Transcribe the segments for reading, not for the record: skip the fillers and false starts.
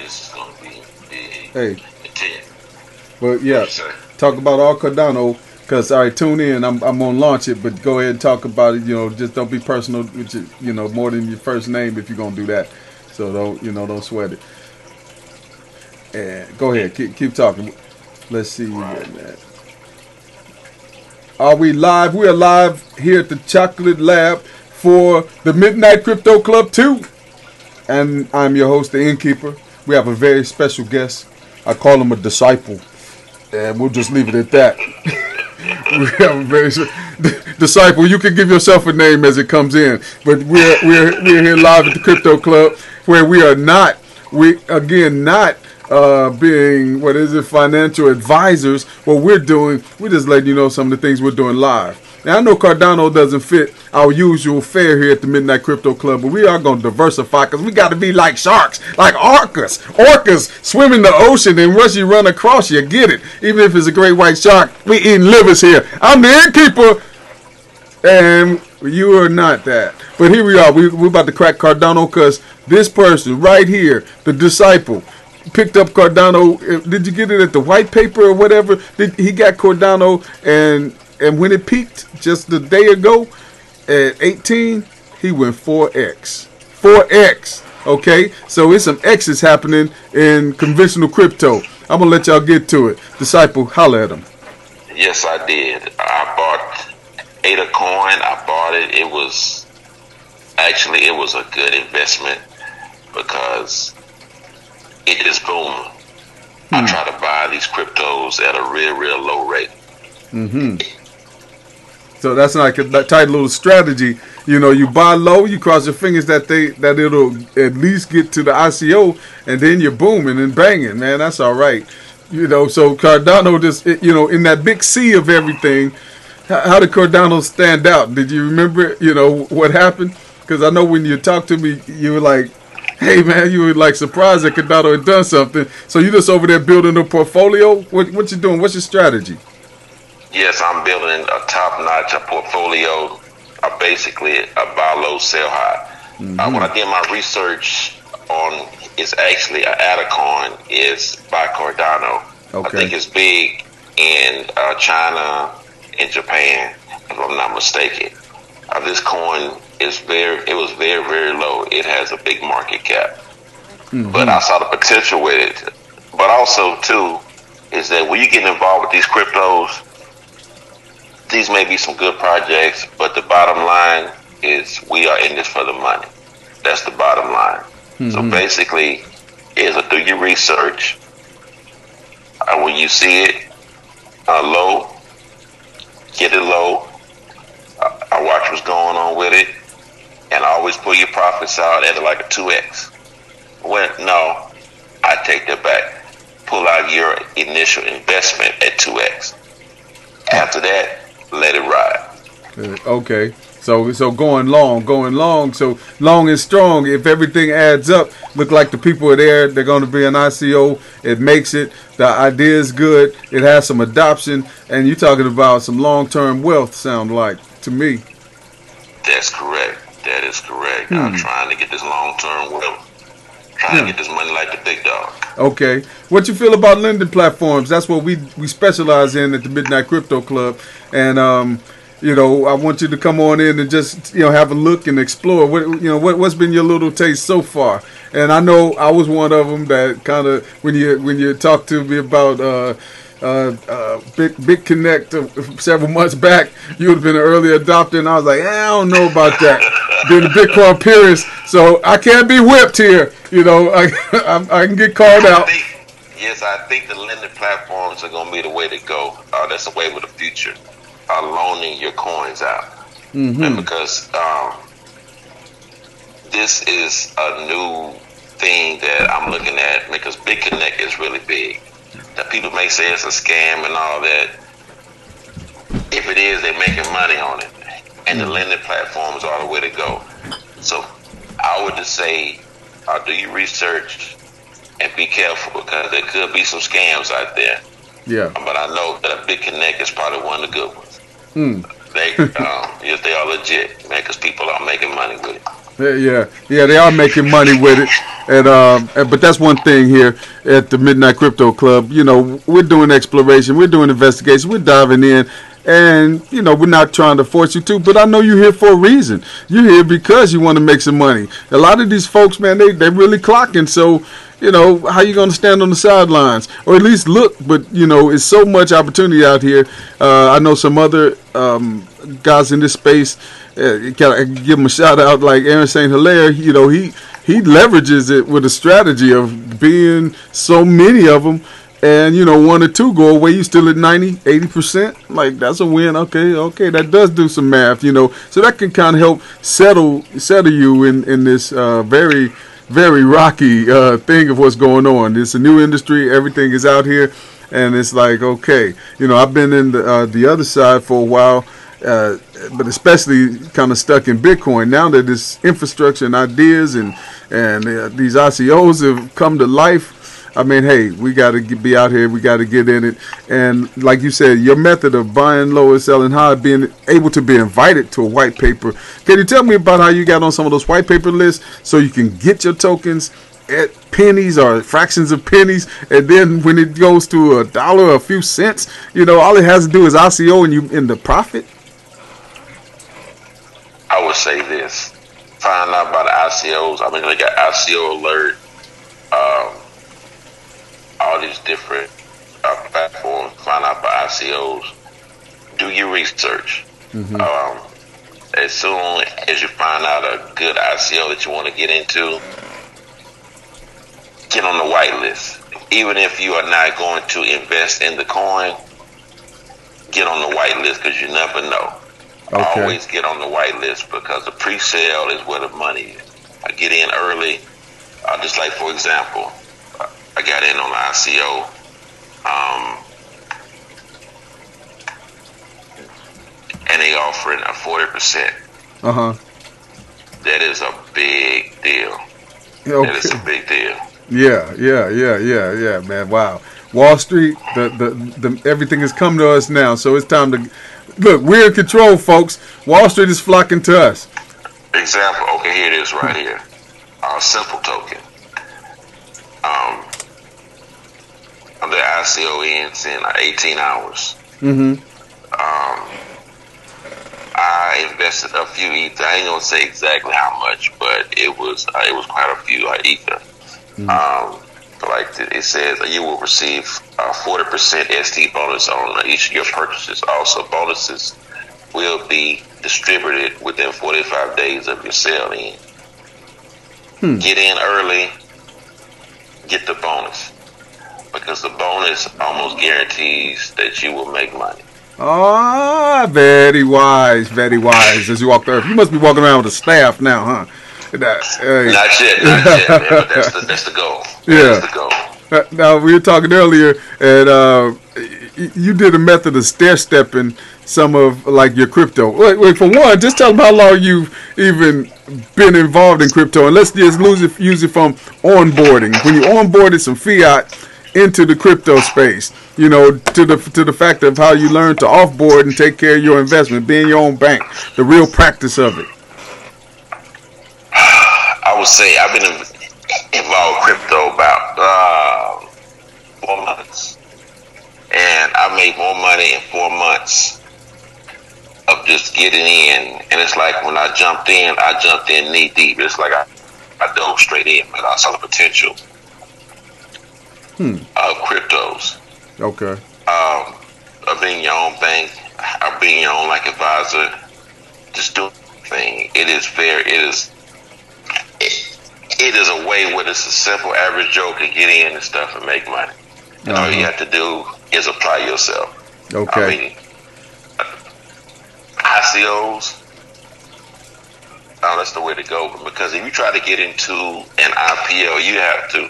this is going to be Hey, intense. well, yeah, talk about all Cardano. Because, all right, tune in. I'm going to launch it, but go ahead and talk about it. You know, just don't be personal with your, you know, more than your first name if you're going to do that. So don't, you know, don't sweat it. And go ahead, keep talking. Let's see. Right. Are we live? We are live here at the Chocolate Lab for the Midnight Crypto Club 2. And I'm your host, the Innkeeper. We have a very special guest. I call him a disciple. And we'll just leave it at that. We have a very disciple. You can give yourself a name as it comes in, but we're here live at the Crypto Club, where we are not being financial advisors. What we're doing, we're just letting you know some of the things we're doing live. Now I know Cardano doesn't fit our usual fare here at the Midnight Crypto Club, but we are going to diversify because we got to be like sharks, like orcas. Orcas swim in the ocean and once you run across, you get it. Even if it's a great white shark, we eating livers here. I'm the Innkeeper, and you are not that. But here we are. We're about to crack Cardano because this person right here, the disciple, picked up Cardano. Did you get it at the white paper or whatever? He got Cardano, and when it peaked just the day ago at 18, he went 4x. 4x. Okay? So it's some X's happening in conventional crypto. I'm going to let y'all get to it. Disciple, holla at him. Yes, I did. I bought Etherium. I bought it. It was a good investment because it is booming. I try to buy these cryptos at a real low rate. So that's like a tight little strategy. You know, you buy low, you cross your fingers that it'll at least get to the ICO, and then you're booming and banging, man. That's all right. You know, so Cardano just, you know, in that big sea of everything, how did Cardano stand out? Did you remember, you know, what happened? Because I know when you talked to me, you were like, hey, man, you were like surprised that Cardano had done something. So you just over there building a portfolio? What you doing? What's your strategy? Yes, I'm building a top-notch portfolio. Basically a buy low, sell high. When I did my research on, it's actually an Altcoin is by Cardano. Okay. I think it's big in China and Japan, if I'm not mistaken. This coin is very low. It has a big market cap, but I saw the potential with it. But also too is that when you get involved with these cryptos, these may be some good projects, but the bottom line is we are in this for the money. That's the bottom line. So basically, do your research. When you see it low, get it low. I watch what's going on with it, and always pull your profits out at like a 2x. No, I take that back. Pull out your initial investment at 2x. After that, let it ride. Okay. So going long. So long and strong. If everything adds up, look like the people are there. They're going to be an ICO. It makes it. The idea is good. It has some adoption. And you're talking about some long-term wealth, sound like, to me. That's correct. That is correct. I'm trying to get this long-term wealth. Trying to get this money like the big dog. Okay. What you feel about lending platforms? That's what we specialize in at the Midnight Crypto Club. And, you know, I want you to come on in and just, you know, have a look and explore. What's been your little taste so far? And I know I was one of them that kind of, when you talked to me about Big Connect several months back, you would have been an early adopter, and I was like, I don't know about that. Being a Bitcoin purist, so I can't be whipped here. You know, I can get called out. I think the lending platforms are going to be the way to go. That's the way with the future. Loaning your coins out, and because this is a new thing that I'm looking at, because Big Connect is really big. That people may say it's a scam and all that. If it is, they're making money on it, and the lending platforms are the way to go. So I would just say, do your research and be careful, because there could be some scams out there. Yeah. But I know that a Big Connect is probably one of the good ones. They are legit, man, because people are making money with it. Yeah, they are making money with it, and but that's one thing here at the Midnight Crypto Club. You know, we're doing exploration, we're doing investigation, we're diving in, and you know, we're not trying to force you to. But I know you're here for a reason. You're here because you want to make some money. A lot of these folks, man, they really clocking. So, you know, how you going to stand on the sidelines or at least look? But you know, it's so much opportunity out here. I know some other guys in this space. Gotta give him a shout out, like Aaron St. Hilaire. You know, he leverages it with a strategy of being so many of them, and you know, 1 or 2 go away, you still at 90-80%. Like, that's a win. Okay, that does do some math, you know, so that can kind of help settle you in this very, very rocky thing of what's going on. It's a new industry, everything is out here, and it's like, okay, you know, I've been in the other side for a while. But especially kind of stuck in Bitcoin. Now that this infrastructure and ideas and these ICOs have come to life, I mean, hey, we got to be out here. We got to get in it. And like you said, your method of buying low and selling high, being able to be invited to a white paper. Can you tell me about how you got on some of those white paper lists so you can get your tokens at pennies or fractions of pennies, and then when it goes to $1 or a few cents, you know, all it has to do is ICO and you in the profit? I would say this: find out about the ICOs. I mean, they got ICO alert, all these different platforms. Find out about ICOs. Do your research. As soon as you find out a good ICO that you want to get into, get on the whitelist. Even if you are not going to invest in the coin, get on the whitelist because you never know. Okay. Always get on the white list because the pre-sale is where the money is. I get in early, just like, for example, I got in on the ICO. And they offering a 40%. That is a big deal. Okay. That is a big deal. Yeah, man. Wow. Wall Street, the everything has come to us now, so it's time to look. We're in control, folks. Wall Street is flocking to us. Example. Okay, here it is, right here. Simple token. The ICO ends in 18 hours. I invested a few Ether. I ain't gonna say exactly how much, but it was quite a few Ether. Like it says, you will receive 40% ST bonus on each of your purchases. Also, bonuses will be distributed within 45 days of your sale in. Get in early, get the bonus, because the bonus almost guarantees that you will make money. Ah, very wise, very wise. As you walk there, you must be walking around with a staff now, huh? Not yet, man, but that's the goal. Yeah. That's the goal. Now, we were talking earlier, and you did a method of stair-stepping some of, like, your crypto. Wait, for one, just tell them how long you've even been involved in crypto, and let's just use it from onboarding. When you onboarded some fiat into the crypto space, you know, to the fact of how you learned to offboard and take care of your investment, being your own bank, the real practice of it. I would say I've been involved in crypto about 4 months, and I made more money in 4 months of just getting in. And it's like when I jumped in knee deep. It's like I dove straight in, but I saw the potential of cryptos. Okay. Of being your own bank, of being your own like advisor, just do the thing. It is a way where it's a simple average Joe can get in and stuff and make money. And all you have to do is apply yourself. Okay. I mean, ICOs, that's the way to go. Because if you try to get into an IPO, you have to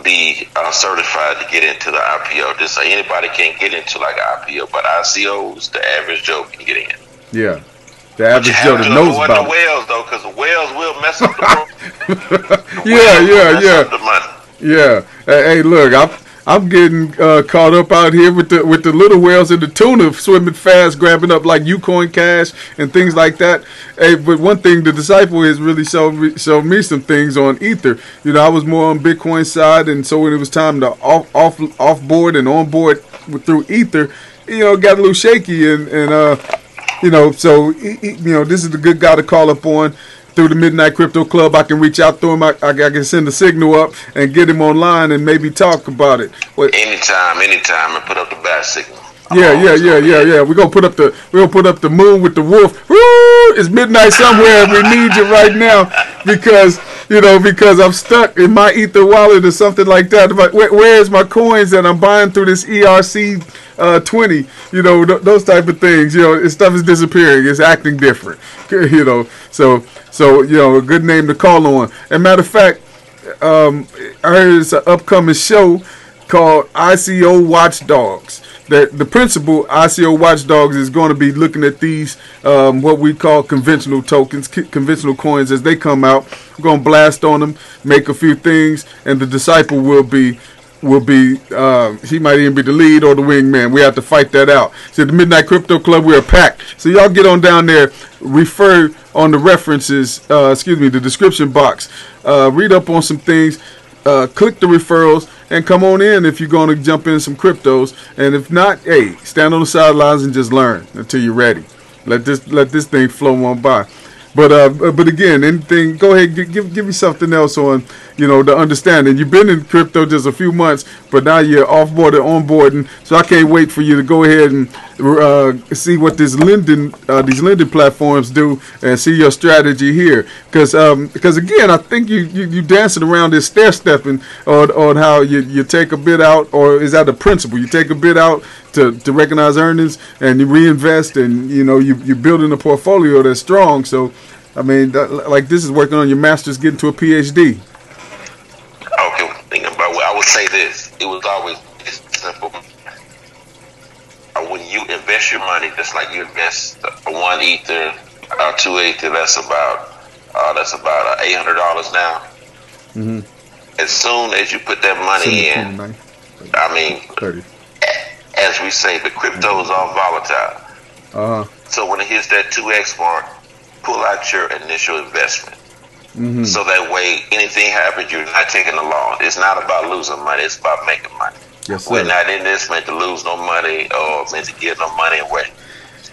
be certified to get into the IPO. Just say anybody can't get into like an IPO, but ICOs, the average Joe can get in. Yeah. The average Joe that knows about the whales, though, because the whales will mess up the Yeah. Yeah. Hey, look, I'm getting caught up out here with the little whales and the tuna swimming fast, grabbing up like Ucoin Cash and things like that. Hey, but one thing, the Disciple has really showed me some things on Ether. You know, I was more on Bitcoin side, and so when it was time to off board and on board through Ether, you know, it got a little shaky, and you know, so you know, this is the good guy to call up on. Through the Midnight Crypto Club, I can reach out to him. I can send a signal up and get him online and maybe talk about it. Anytime, and put up the bat signal. Yeah. We're gonna put up the moon with the wolf. Woo! It's midnight somewhere, and we need you right now because I'm stuck in my Ether wallet or something like that. But where's my coins that I'm buying through this ERC 20? You know, those type of things. You know, stuff is disappearing. It's acting different. You know, so you know, a good name to call on. And matter of fact, I heard it's an upcoming show called ICO Watch Dogs. The principal ICO Watch Dogs is going to be looking at these what we call conventional tokens, conventional coins as they come out. We're going to blast on them, make a few things, and the Disciple will be he might even be the lead or the wingman. We have to fight that out. So the Midnight Crypto Club, we're packed. So y'all get on down there, refer on the references, the description box, read up on some things, click the referrals, and come on in if you're going to jump in some cryptos. And if not, hey, stand on the sidelines and just learn until you're ready. Let this thing flow on by. But again, anything, go ahead, give me something else on, you know, the understanding. You've been in crypto just a few months, but now you're offboarded, onboarding. So I can't wait for you to go ahead and see what these lending platforms do and see your strategy here. Because again, I think you dancing around this stair stepping on how you take a bit out, or is that the principle? You take a bit out to recognize earnings and you reinvest, and you know you're building a portfolio that's strong. So I mean, like this is working on your master's, getting to a PhD. Okay, thinking about I would say this. It was always simple. When you invest your money, just like you invest 1 Ether, 2 Ether, that's about $800 now. Mm-hmm. As soon as you put that money in, I mean, 30. As we say, the crypto is all volatile. So when it hits that 2x mark, pull out your initial investment. Mm-hmm. So that way, anything happens, you're not taking a loss. It's not about losing money; it's about making money. Yes, we're not in this meant to lose no money or meant to give no money away,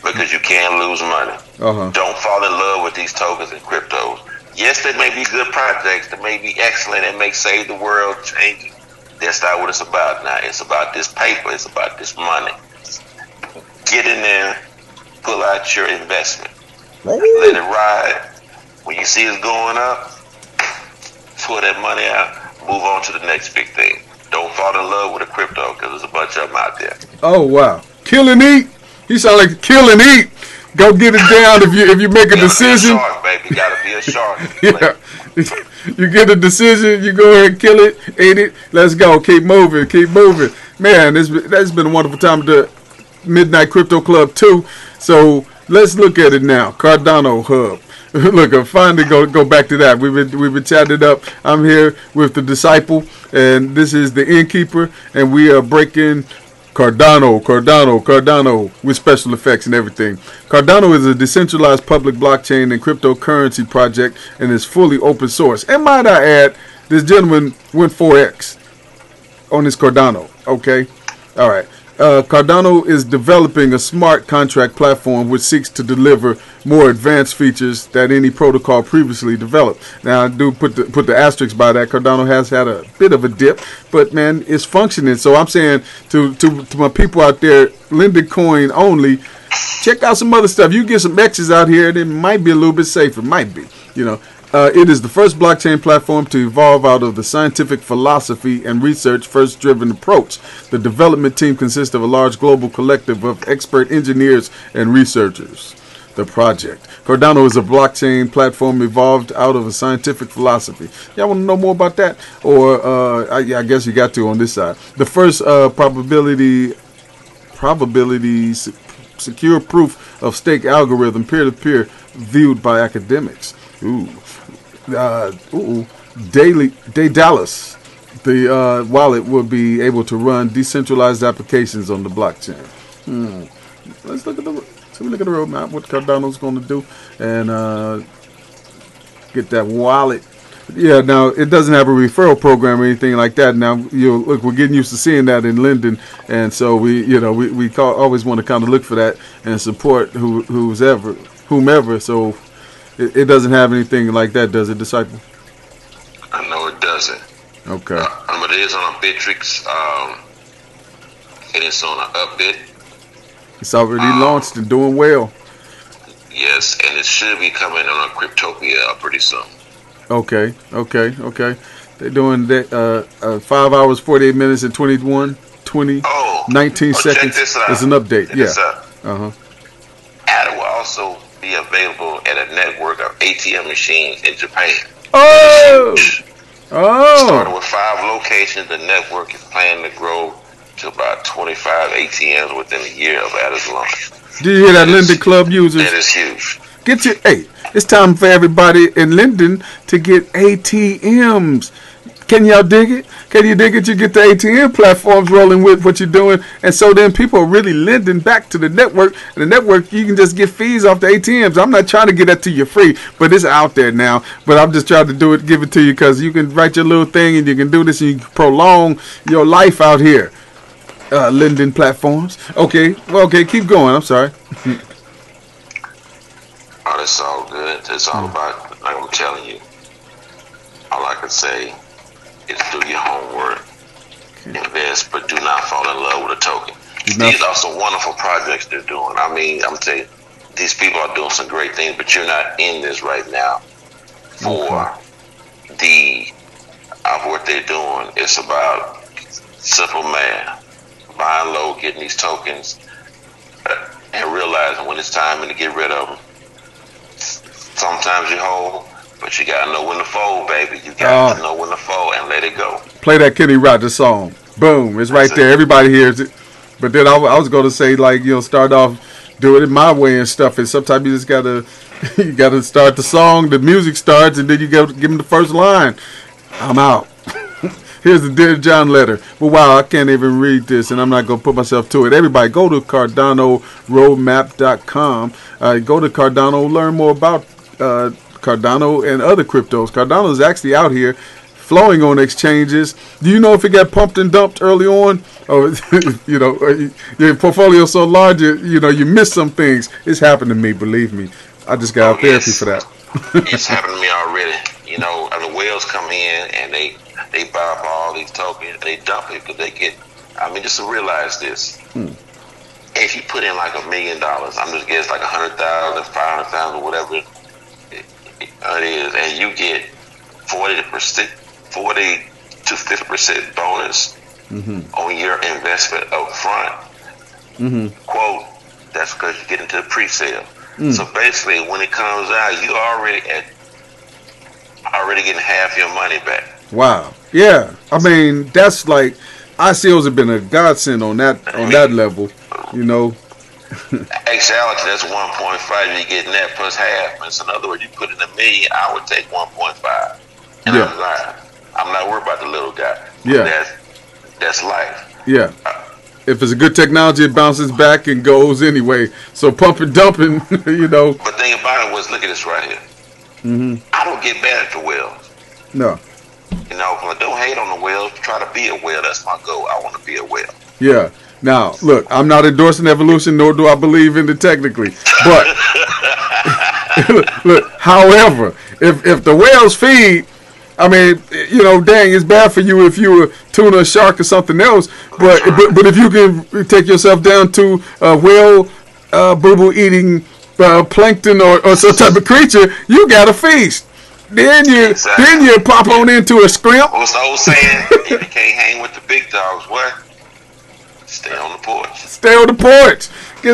because you can lose money. Don't fall in love with these tokens and cryptos. Yes, they may be good projects, they may be excellent, and may save the world, change it. That's not what it's about now. It's about this paper. It's about this money. Get in there, pull out your investment. Let it ride. When you see it's going up, pull that money out, move on to the next big thing. Don't fall in love with a crypto, because there's a bunch of them out there. Oh, wow. Kill and eat. You sound like kill and eat. Go get it down if you make a decision. Be a shark, baby. Gotta be a shark. Yeah. You get a decision, you go ahead and kill it, eat it. Let's go. Keep moving. Man, that's been a wonderful time at the Midnight Crypto Club too. So let's look at it now. Cardano Hub. Look, I'm finally go back to that. We've been chatting it up. I'm here with the Disciple, and this is the Innkeeper, and we are breaking Cardano with special effects and everything. Cardano is a decentralized public blockchain and cryptocurrency project, and is fully open source. And might I add, this gentleman went 4x on his Cardano. Okay, all right. Cardano is developing a smart contract platform which seeks to deliver more advanced features that any protocol previously developed. Now, I do put the asterisk by that. Cardano has had a bit of a dip, but man, it's functioning. So I'm saying to my people out there, lending coin only, check out some other stuff. You get some X's out here, and it might be a little bit safer. Might be, you know. It is the first blockchain platform to evolve out of the scientific philosophy and research first driven approach. The development team consists of a large global collective of expert engineers and researchers. The project. Cardano is a blockchain platform evolved out of a scientific philosophy. Y'all want to know more about that? Or I guess you got to on this side. The first probability secure proof of stake algorithm peer-to-peer viewed by academics. Daedalus The wallet will be able to run decentralized applications on the blockchain. Let's look at the roadmap. What Cardano's going to do, and get that wallet. Yeah, now it doesn't have a referral program or anything like that. Now, look, we're getting used to seeing that in Linden, and so we always want to kind of look for that and support whomever. So it doesn't have anything like that, does it, Disciple? No, it doesn't. Okay. But it is on a Bittrex, and it's on an Upbit. It's already launched and doing well. Yes, and it should be coming on a Cryptopia pretty soon. Okay. They're doing that 5 hours, 48 minutes, and 19 seconds. It's an update. Yeah. It will also be available at a network of ATM machines in Japan. Starting with 5 locations, the network is planning to grow to about 25 ATMs within a year of Adam's launch. Do you hear that, Linden Club users? That is huge. It's time for everybody in Linden to get ATMs. Can y'all dig it? Can you dig it? You get the ATM platforms rolling with what you're doing, and so then people are really lending back to the network. And the network, you can just get fees off the ATMs. I'm not trying to get that to you free, but it's out there now. But I'm just trying to give it to you because you can write your little thing and you can do this and you can prolong your life out here. Linden platforms. Okay, keep going. I'm sorry. Oh, it's all good. It's all about, like I'm telling you, all I can say is do your homework, invest, but do not fall in love with a token. These are some wonderful projects they're doing. I mean, I'm telling you, these people are doing some great things, but you're not in this right now for what they're doing. It's about simple math, buying low, getting these tokens, and realizing when it's time to get rid of them. Sometimes you hold, but you gotta know when to fold, baby. You gotta know when to fold and let it go. Play that Kenny Rogers song. Boom, it's right there. Everybody hears it. But then I was gonna say, like, start off doing it my way and stuff. And sometimes you just gotta start the song. The music starts, and then you gotta give them the first line. I'm out. Here's the Dear John letter. But wow, I can't even read this, and I'm not going to put myself to it. Everybody, go to CardanoRoadmap.com. Go to Cardano, learn more about Cardano and other cryptos. Cardano is actually out here flowing on exchanges. Do you know if it got pumped and dumped early on? Or, your portfolio is so large, you miss some things. It's happened to me, believe me. I just got out therapy for that. It's happened to me already. And the whales come in and they buy up all these tokens, they dump it because they get. I mean, just to realize this: if you put in like $1 million, I'm just guessing like 100,000, 500,000, whatever it is, and you get 40 to 50% bonus on your investment up front. Quote: that's because you get into the pre-sale. So basically, when it comes out, you already getting half your money back. Wow. Yeah. I mean, that's like ICOs have been a godsend on that level, Actuality, that's 1.5. You're getting that plus half. So in other words, you put in $1 million, I would take 1.5. And I'm not worried about the little guy. Yeah. That's life. Yeah. If it's a good technology, it bounces back and goes anyway. So pump and dumping, But the thing about it was, look at this right here. I don't get mad at the whales. No. Don't hate on the whales. Try to be a whale. That's my goal. I want to be a whale. Yeah. Now, look, I'm not endorsing evolution, nor do I believe in it technically. But, look, however, if the whales feed, I mean, dang, it's bad for you if you were tuna, a shark, or something else. But if you can take yourself down to a whale, boo-boo eating plankton or some type of creature, you got a feast. Then you pop on into a scrimp. What's the old saying? If you can't hang with the big dogs, what? Stay on the porch. Stay on the porch.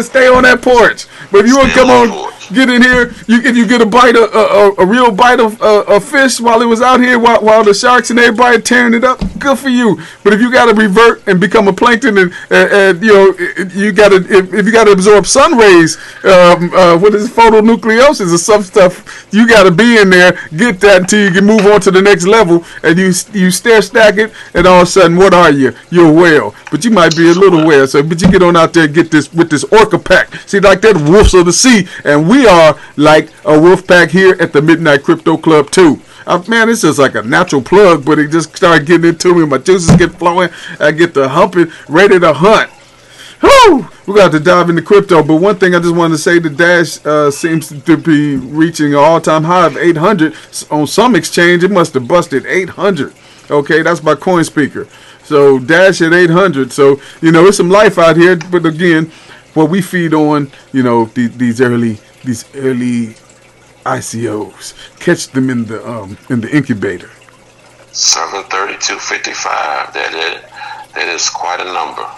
Stay on that porch. But if you want to come on Get in here. You get a bite of a real bite of fish while it was out here while the sharks and everybody tearing it up. Good for you. But if you got to revert and become a plankton and you know you got to if you got to absorb sun rays, what is it, photonucleosis or some stuff, you got to be in there. Get that until you can move on to the next level, and you stare stack it, and all of a sudden, what are you? You're a whale, but you might be a little whale. So, but you get on out there and get this with this orca pack. See, like that wolves of the sea, and we are like a wolf pack here at the Midnight Crypto Club too. Man, it's just like a natural plug, but it just started getting into me. My juices get flowing. I get to humping, ready to hunt. Whew! We're going to have to dive into crypto, but one thing I just wanted to say, the Dash seems to be reaching an all-time high of 800. On some exchange, it must have busted 800. Okay, that's my coin speaker. So Dash at 800. So, you know, it's some life out here, but again, what we feed on, you know, these early ICOs. Catch them in the incubator. 732.55. That is quite a number.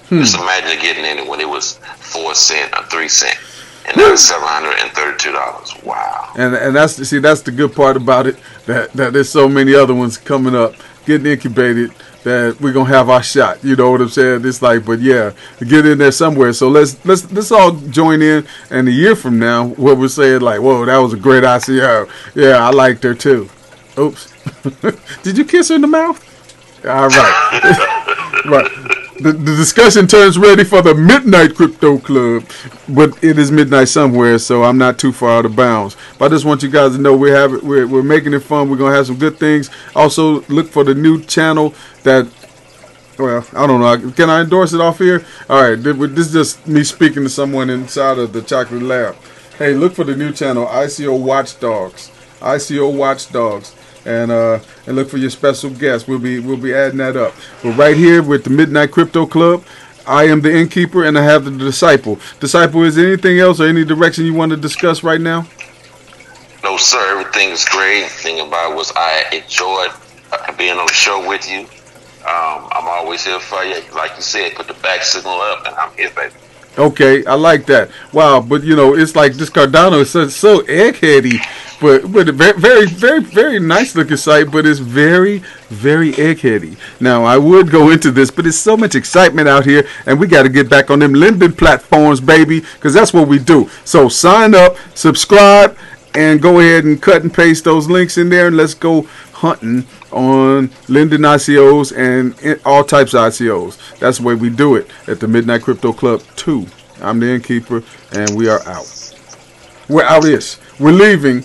Just imagine getting in it when it was 4 cents or 3 cents, and now it's $732. Wow. And that's the good part about it, that there's so many other ones coming up, getting incubated, that we're gonna have our shot. You know what I'm saying? It's like, but yeah, get in there somewhere. So let's all join in, and a year from now, what we're saying, like, whoa, that was a great ICO. Yeah, I liked her too. Oops. Did you kiss her in the mouth? All right. Right. The discussion turns ready for the Midnight Crypto Club, but it is midnight somewhere, so I'm not too far out of bounds. But I just want you guys to know we're making it fun. We're gonna have some good things. Also, look for the new channel that. Well, I don't know. Can I endorse it off here? All right, this is just me speaking to someone inside of the Chocolate Lab. Hey, look for the new channel, ICO Watch Dogs. ICO Watch Dogs. And look for your special guests. We'll be adding that up. But right here with the Midnight Crypto Club, I am the innkeeper and I have the disciple. Disciple, is there anything else or any direction you want to discuss right now? No, sir. Everything is great. The thing about it was I enjoyed being on the show with you. I'm always here for you. Like you said, put the back signal up, and I'm here, baby. Okay, I like that. Wow, but you know, it's like this Cardano is so eggheady, but a very nice looking site, but it's very eggheady. Now, I would go into this, but there's so much excitement out here, and we got to get back on them lending platforms, baby, because that's what we do. So sign up, subscribe, and go ahead and cut and paste those links in there, and let's go hunting on lending ICOs and all types of ICOs. That's the way we do it at the Midnight Crypto Club 2. I'm the innkeeper, and we are out. We're out-ish. We're leaving